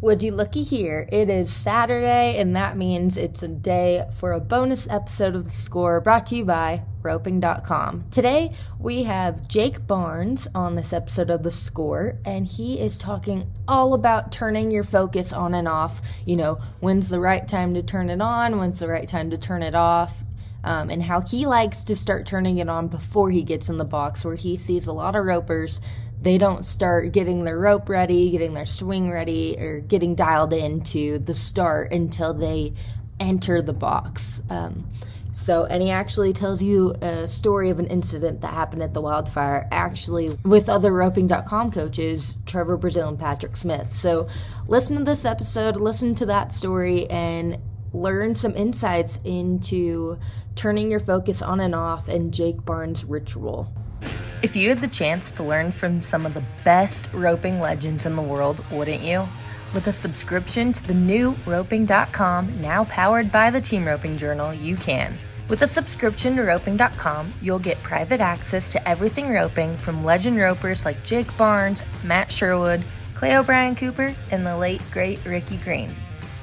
Would you looky here, it is Saturday, and that means it's a day for a bonus episode of The Score brought to you by Roping.com. Today, we have Jake Barnes on this episode of The Score, and he is talking all about turning your focus on and off. You know, when's the right time to turn it on, when's the right time to turn it off, and how he likes to start turning it on before he gets in the box, where he sees a lot of ropers. They don't start getting their rope ready, getting their swing ready, or getting dialed into the start until they enter the box. And he actually tells you a story of an incident that happened at the Wildfire, actually with other Roping.com coaches, Trevor Brazile and Patrick Smith. So listen to this episode, listen to that story, and learn some insights into turning your focus on and off and Jake Barnes' ritual. If you had the chance to learn from some of the best roping legends in the world, wouldn't you? With a subscription to the new Roping.com, now powered by the Team Roping Journal, you can. With a subscription to Roping.com, you'll get private access to everything roping from legend ropers like Jake Barnes, Matt Sherwood, Clay O'Brien Cooper, and the late, great Ricky Green.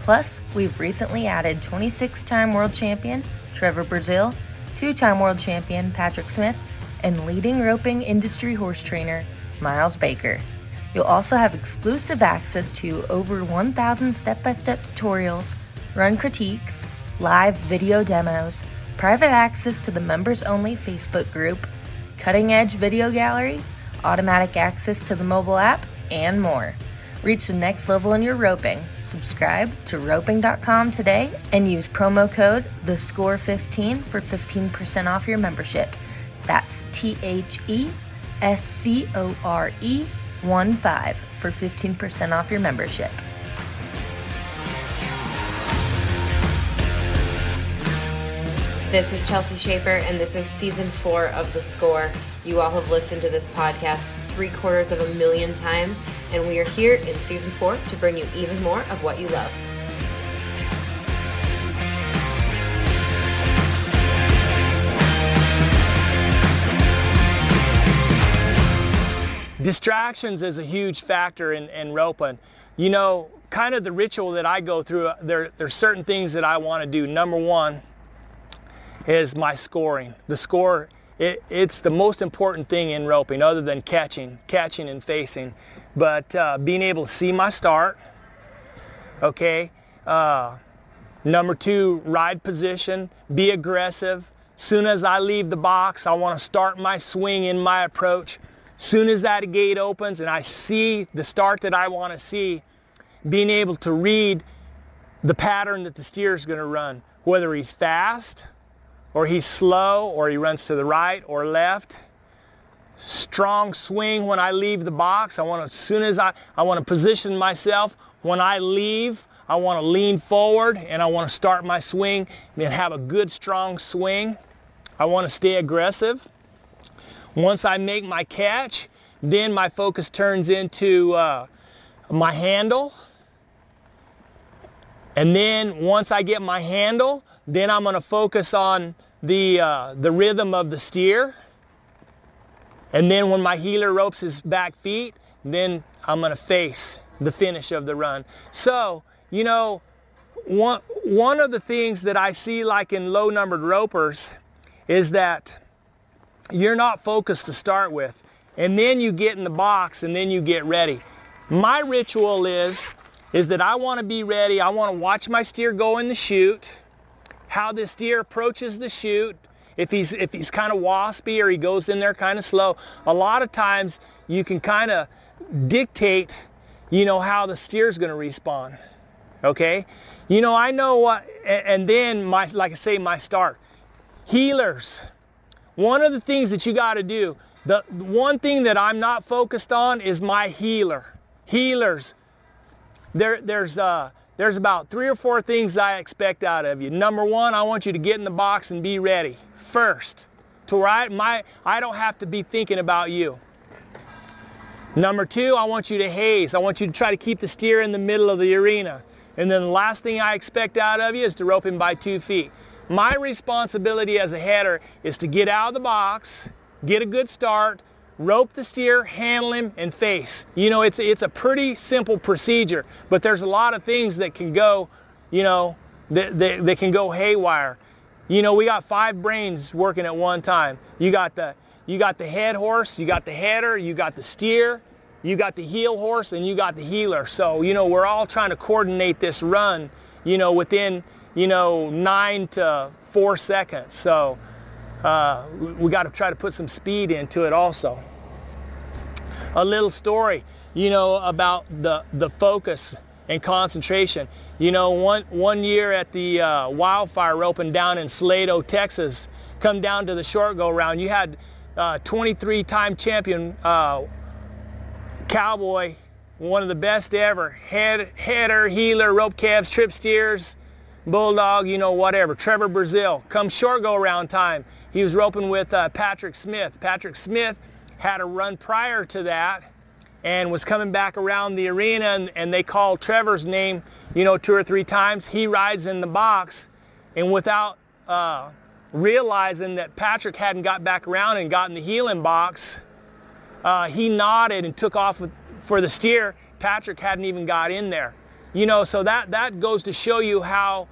Plus, we've recently added 26-time world champion Trevor Brazile, 2-time world champion Patrick Smith, and leading roping industry horse trainer, Miles Baker. You'll also have exclusive access to over 1,000 step-by-step tutorials, run critiques, live video demos, private access to the members-only Facebook group, cutting-edge video gallery, automatic access to the mobile app, and more. Reach the next level in your roping. Subscribe to Roping.com today and use promo code THESCORE15 for 15% off your membership. That's THESCORE15 for 15% off your membership. This is Chelsea Schaefer, and this is Season 4 of The Score. You all have listened to this podcast 750,000 times, and we are here in Season 4 to bring you even more of what you love. Distractions is a huge factor in roping. You know, kind of the ritual that I go through, there's certain things that I want to do. Number one is my scoring. The score, it's the most important thing in roping other than catching and facing. But being able to see my start, okay. Number two, ride position, be aggressive. Soon as I leave the box, I want to start my swing in my approach. Soon as that gate opens and I see the start that I want to see, being able to read the pattern that the steer is going to run, whether he's fast or he's slow or he runs to the right or left. Strong swing when I leave the box. I want to position myself. When I leave, I want to lean forward and I want to start my swing and have a good strong swing. I want to stay aggressive. Once I make my catch, then my focus turns into my handle. And then once I get my handle, then I'm going to focus on the rhythm of the steer. And then when my heeler ropes his back feet, then I'm going to face the finish of the run. So, you know, one of the things that I see like in low-numbered ropers is that you're not focused to start with, and then you get in the box and then you get ready. My ritual is that I want to be ready. I want to watch my steer go in the chute, how the steer approaches the chute, if he's kind of waspy or he goes in there kind of slow. A lot of times you can kind of dictate, you know, how the steer's going to respond. Okay? You know, I know what, and then like I say, my start. Heelers. One of the things that you got to do, the one thing that I'm not focused on is my heeler. Heelers. There's about 3 or 4 things I expect out of you. Number one, I want you to get in the box and be ready first, to where I don't have to be thinking about you. Number two, I want you to haze. I want you to try to keep the steer in the middle of the arena. And then the last thing I expect out of you is to rope him by 2 feet. My responsibility as a header is to get out of the box, get a good start, rope the steer, handle him, and face. You know, it's a pretty simple procedure, but there's a lot of things that can go, you know, that can go haywire. You know, we got 5 brains working at one time. You got the head horse, you got the header, you got the steer, you got the heel horse, and you got the heeler. So, you know, we're all trying to coordinate this run, you know, within, you know, 9 to 4 seconds. So we got to try to put some speed into it also. A little story, you know, about the focus and concentration. You know, one year at the wildfire roping down in Salado, Texas, come down to the short go round, you had 23-time champion cowboy, one of the best ever, header, heeler, rope calves, trip steers, bulldog, you know, whatever. Trevor Brazil, come short go round time, he was roping with Patrick Smith. Patrick Smith had a run prior to that and was coming back around the arena, and they called Trevor's name, you know, 2 or 3 times. He rides in the box, and without realizing that Patrick hadn't got back around and got in the heeling box, he nodded and took off for the steer. Patrick hadn't even got in there. You know, so that goes to show you how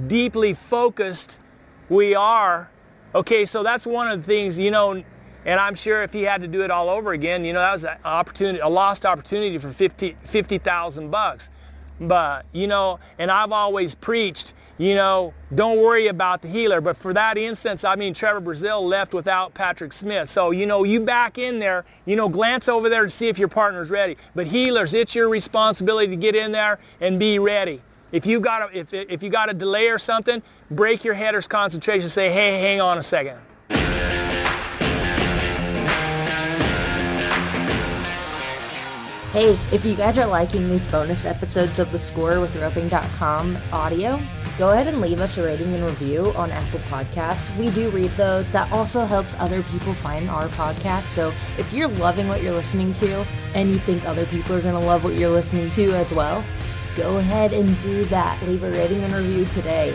deeply focused we are. Okay, so that's one of the things, you know, and I'm sure if he had to do it all over again, you know, that was an opportunity, a lost opportunity for $50,000. But, you know, and I've always preached, you know, don't worry about the heeler. But for that instance, I mean, Trevor Brazil left without Patrick Smith. So, you know, you back in there, you know, glance over there to see if your partner's ready. But heelers, it's your responsibility to get in there and be ready. If you got a delay or something, break your header's concentration. Say, hey, hang on a second. Hey, if you guys are liking these bonus episodes of The Score with Roping.com audio, go ahead and leave us a rating and review on Apple Podcasts. We do read those. That also helps other people find our podcast. So if you're loving what you're listening to and you think other people are going to love what you're listening to as well, go ahead and do that. Leave a rating and review today.